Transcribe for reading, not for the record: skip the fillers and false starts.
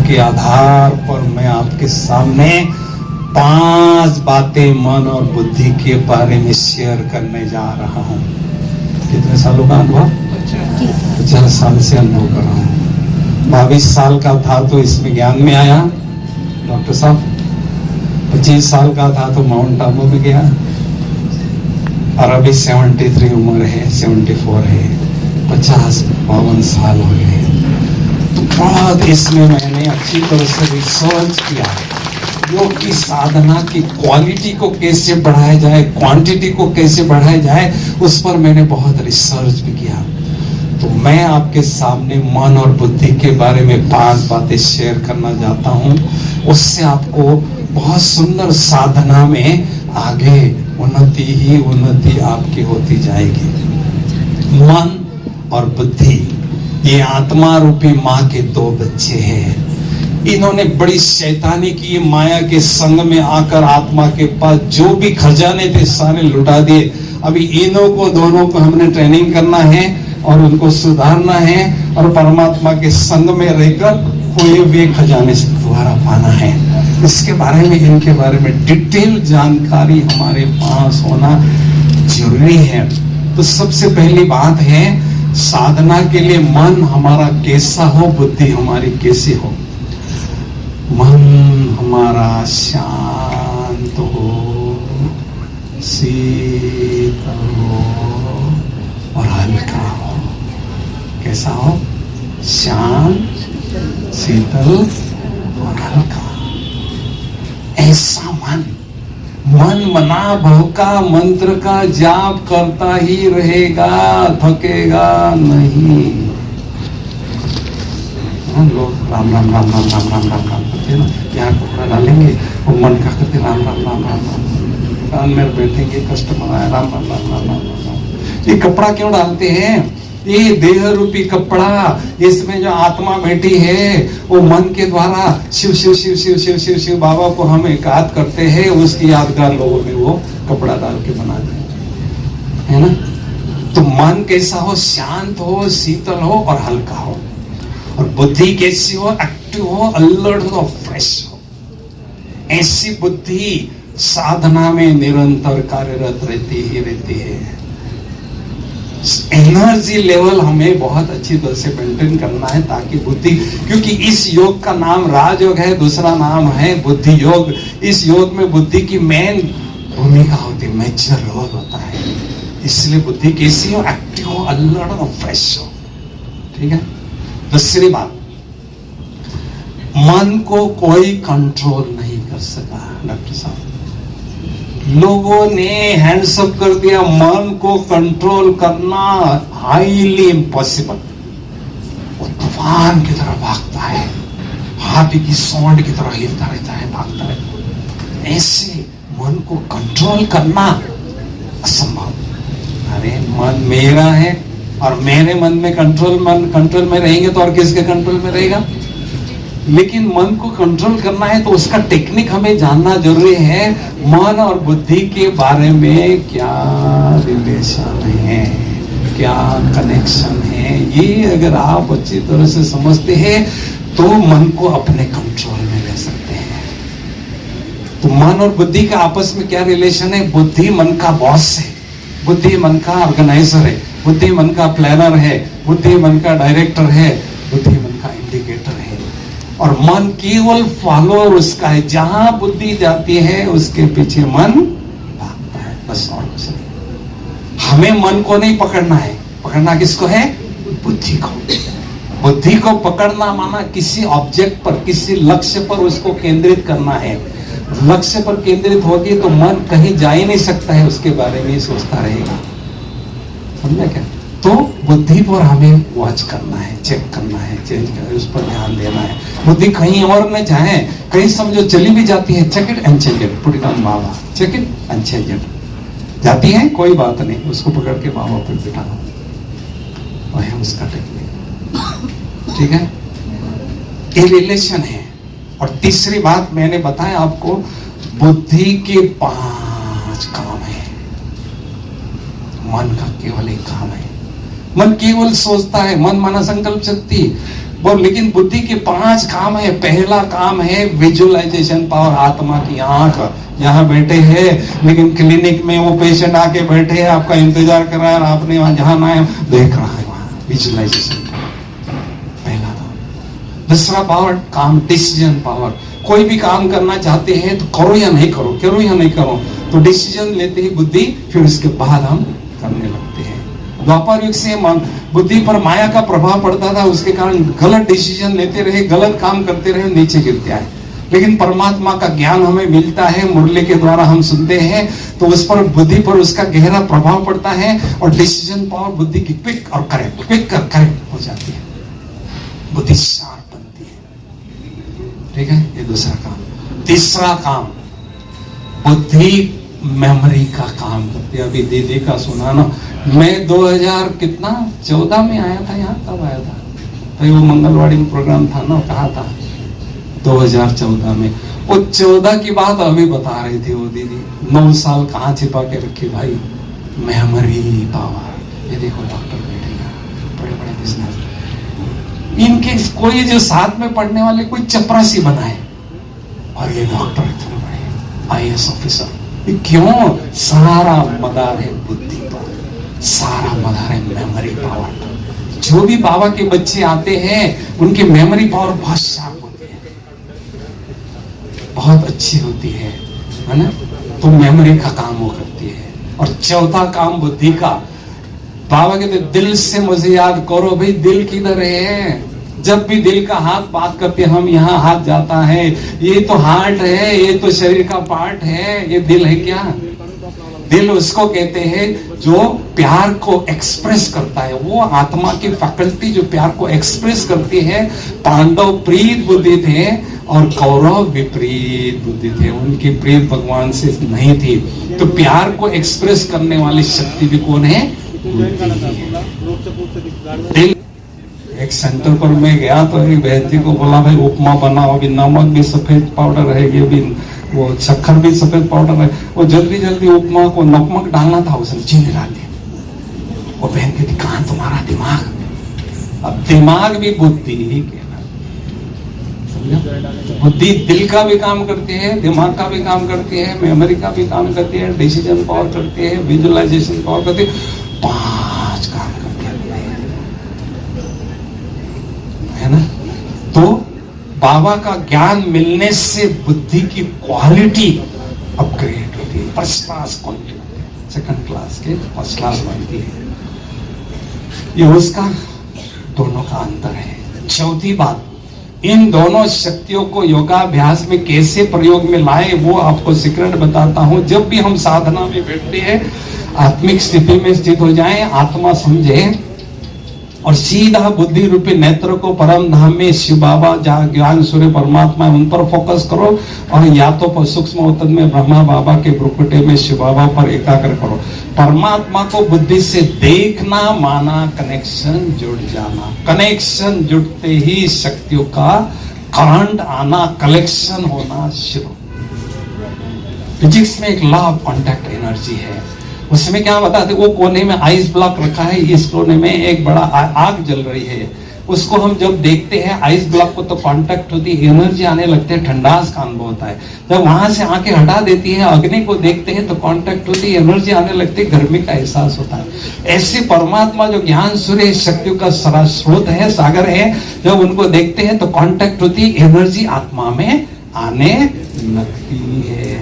के आधार पर मैं आपके सामने 5 बातें मन और बुद्धि के बारे में शेयर करने जा रहा हूँ। कितने सालों का अनुभव? 50 साल से अनुभव कर रहा हूँ। 22 साल का था तो इसमें ज्ञान में आया डॉक्टर साहब, 25 साल का था तो माउंट आबू में गया, और अभी 73 उम्र है, 74 है, 52 साल हो गए। तो बहुत इसमें मैंने अच्छी तरह से रिसर्च किया, योग की साधना की क्वालिटी को कैसे बढ़ाया जाए, क्वांटिटी को कैसे बढ़ाया जाए, उस पर मैंने बहुत रिसर्च भी किया। तो मैं आपके सामने मन और बुद्धि के बारे में 5 बातें शेयर करना चाहता हूँ। उससे आपको बहुत सुंदर साधना में आगे उन्नति ही उन्नति आपकी होती जाएगी। मन और बुद्धि ये आत्मा रूपी माँ के 2 बच्चे हैं। इन्होंने बड़ी शैतानी की, माया के संग में आकर आत्मा के पास जो भी खजाने थे सारे लुटा दिए। अभी इन्हों को दोनों को हमने ट्रेनिंग करना है और उनको सुधारना है और परमात्मा के संग में रहकर कोई भी खजाने से दोबारा पाना है। इसके बारे में, इनके बारे में डिटेल जानकारी हमारे पास होना जरूरी है। तो सबसे पहली बात है, साधना के लिए मन हमारा कैसा हो, बुद्धि हमारी कैसी हो। मन हमारा शांत हो, शीतल हो और हल्का हो। कैसा हो? शांत, शीतल और हल्का। ऐसा मन मना भव का मंत्र का जाप करता ही रहेगा, थकेगा नहीं। लोग राम राम राम राम राम राम राम राम करते ना, यहाँ कपड़ा डालेंगे और मन का करते राम राम राम राम राम, कान में बैठेंगे, कस्टमर आए राम राम राम राम राम राम। ये कपड़ा क्यों डालते हैं? ये देह रूपी कपड़ा, इसमें जो आत्मा बैठी है वो मन के द्वारा शिव शिव शिव शिव शिव शिव शिव बाबा को हम याद करते हैं, उसकी यादगार लोगों ने वो कपड़ा डाल के बना दिया है ना। तो मन कैसा हो? शांत हो, शीतल हो और हल्का हो। और बुद्धि कैसी हो? एक्टिव हो, अलर्ट हो, फ्रेश हो। ऐसी बुद्धि साधना में निरंतर कार्यरत रहती है। एनर्जी लेवल हमें बहुत अच्छी तरह से मेंटेन करना है, ताकि बुद्धि, क्योंकि इस योग का नाम राजयोग है, दूसरा नाम है बुद्धि योग। इस योग में बुद्धि की मेन भूमिका होती है, मेजर रोल होता है। इसलिए बुद्धि कैसी हो? एक्टिव हो, अलर्ट और फ्रेश हो। ठीक है। दूसरी बात, मन को कोई कंट्रोल नहीं कर सका। डॉक्टर साहब, लोगों ने हैंड्स अप कर दिया, मन को कंट्रोल करना हाईली इम्पॉसिबल। वो तूफान की तरह भागता है, हाथी की सोंड की तरह हिलता रहता है, भागता रहता है। ऐसे मन को कंट्रोल करना असंभव। अरे मन मेरा है और मेरे मन में कंट्रोल में रहेंगे तो और किसके कंट्रोल में रहेगा? लेकिन मन को कंट्रोल करना है तो उसका टेक्निक हमें जानना जरूरी है। मन और बुद्धि के बारे में क्या रिलेशन है, क्या कनेक्शन है, ये अगर आप अच्छी तरह से समझते हैं तो मन को अपने कंट्रोल में ले सकते हैं। तो मन और बुद्धि का आपस में क्या रिलेशन है? बुद्धि मन का बॉस है, बुद्धि मन का ऑर्गेनाइजर है, बुद्धि मन का प्लानर है, बुद्धि मन का डायरेक्टर है, बुद्धि मन का इंडिकेटर है। और मन केवल फॉलोअर उसका है। जहां बुद्धि जाती है उसके पीछे मन भागता है, बस और कुछ नहीं। हमें मन को नहीं पकड़ना है। पकड़ना किसको है? बुद्धि को। बुद्धि को पकड़ना माना किसी ऑब्जेक्ट पर, किसी लक्ष्य पर उसको केंद्रित करना है। लक्ष्य पर केंद्रित होगी तो मन कहीं जा ही नहीं सकता है, उसके बारे में ही सोचता रहेगा। समझा क्या? तो बुद्धि पर हमें वॉच करना है, चेक करना है, चेंज करना है, उस पर ध्यान देना है। बुद्धि कहीं और न जाए, कहीं समझो चली भी जाती है, check it and change it, put it on बाबा, check it and change it. जाती है कोई बात नहीं, उसको पकड़ के बाबा पर बिठाना, वही उसका टेक्निक। ठीक है, ये रिलेशन है। और तीसरी बात मैंने बताया आपको, बुद्धि के 5 काम है, मन का केवल एक काम है। मन केवल सोचता है, मन माना संकल्प शक्ति। वो लेकिन बुद्धि के 5 काम है। पहला काम है विजुअलाइजेशन पावर, आत्मा की आंख। यहाँ बैठे हैं लेकिन क्लिनिक में वो पेशेंट आके बैठे हैं, आपका इंतजार कर रहा है, आपने वहां जहां ना देख रहा है, वहां विजुअलाइजेशन पहला काम। दूसरा पावर काम डिसीजन पावर। कोई भी काम करना चाहते हैं तो करो या नहीं करो, करो या नहीं करो, तो डिसीजन लेते ही बुद्धि, फिर उसके बाद हम करने लगते हैं। द्वापर युग से बुद्धि पर माया का प्रभाव पड़ता था, उसके कारण गलत डिसीजन लेते रहे, गलत काम करते रहे, नीचे गिरते आए। लेकिन परमात्मा का ज्ञान हमें मिलता है, मुरली के द्वारा हम सुनते हैं, तो उस पर बुद्धि पर उसका गहरा प्रभाव पड़ता है और डिसीजन पावर बुद्धि की क्विक और करेक्ट हो जाती है, बुद्धि शार्प बनती है। ठीक है, ये दूसरा काम। तीसरा काम, बुद्धि मेमोरी का काम करती है। अभी दीदी का सुना ना, मैं 2014 में आया था यहाँ, कब आया था भाई, वो मंगलवाड़ी में प्रोग्राम था ना, कहा था 2014 में। वो 14 की बात अभी बता रही थी वो दीदी। 9 साल कहाँ छिपा के रखी भाई, मेमोरी पावर। ये देखो डॉक्टर बैठे हैं, बड़े बड़े बिजनेस, इनके कोई जो साथ में पढ़ने वाले कोई चपरासी बनाए, और ये डॉक्टर इतने बड़े IAS ऑफिसर। क्यों? सारा मदार है बुद्धि पर, सारा मदार है मेमोरी पावर पर। जो भी बाबा के बच्चे आते हैं उनकी मेमोरी पावर बहुत शार्प होती है, बहुत अच्छी होती है ना, तो मेमोरी का काम वो करती है। और चौथा काम बुद्धि का, बाबा कहते दिल से मुझे याद करो। भाई दिल किधर है? जब भी दिल का हाथ बात करते हम, यहाँ हाथ जाता है, ये तो हार्ट है, ये तो शरीर का पार्ट है, ये दिल है क्या? दिल उसको कहते हैं जो प्यार को एक्सप्रेस करता है, वो आत्मा की फैकल्टी जो प्यार को एक्सप्रेस करती है। पांडव प्रीत बुद्धि थे और कौरव विपरीत बुद्धि थे, उनकी प्रीत भगवान से नहीं थी। तो प्यार को एक्सप्रेस करने वाली शक्ति भी कौन है? दिल। एक सेंटर पर मैं गया तो एक बहन जी को बोला भाई उपमा बनाओ, अभी नमक भी सफेद पाउडर है, ये भी वो शक्कर भी सफेद पाउडर है। वो जल्दी जल्दी उपमा को नमक डालना था, उसने चीनी डाल दिया। वो बहन कहती कहाँ तुम्हारा दिमाग? अब दिमाग भी बुद्धि ही कहना, बुद्धि दिल का भी काम करती है, दिमाग का भी काम करती है, मेमोरी का भी काम करती है, डिसीजन पावर करती है, विजुअलाइजेशन पावर करती है, 5 काम करती है ना। तो बाबा का ज्ञान मिलने से बुद्धि की क्वालिटी अपग्रेड होती है, फर्स्ट क्लास क्वालिटी होती है, सेकंड क्लास के फर्स्ट क्लास बनती है। ये उसका दोनों का अंतर है। चौथी बात, इन दोनों शक्तियों को योगाभ्यास में कैसे प्रयोग में लाए वो आपको सीक्रेट बताता हूं। जब भी हम साधना में बैठते हैं, आत्मिक स्थिति में स्थित हो जाएं, आत्मा समझे और सीधा बुद्धि रूपी नेत्र को परम धाम में शिव बाबा जहाँ ज्ञान सूर्य परमात्मा है उन पर फोकस करो, और या तो सूक्ष्म अवतन में ब्रह्मा बाबा के भ्रुकुटे में शिव बाबा पर एकाग्र करो। परमात्मा को बुद्धि से देखना माना कनेक्शन जुड़ जाना। कनेक्शन जुड़ते ही शक्तियों का करंट आना, कलेक्शन होना शुरू। फिजिक्स में एक लॉ ऑफ कॉन्टैक्ट एनर्जी है, उसमें क्या बताते, वो कोने में आइस ब्लॉक रखा है, इस कोने में एक बड़ा आग जल रही है, उसको हम जब देखते हैं आइस ब्लॉक को तो कांटेक्ट होती है, एनर्जी आने लगते हैं, ठंडास का अनुभव होता है। जब वहां से आंखें हटा देती है, अग्नि को देखते हैं तो कांटेक्ट होती है, एनर्जी आने लगती है, गर्मी का एहसास होता है। ऐसे परमात्मा जो ज्ञान सूर्य शक्तियों का स्रोत है, सागर है, जब उनको देखते हैं तो कांटेक्ट होती है, एनर्जी आत्मा में आने लगती है।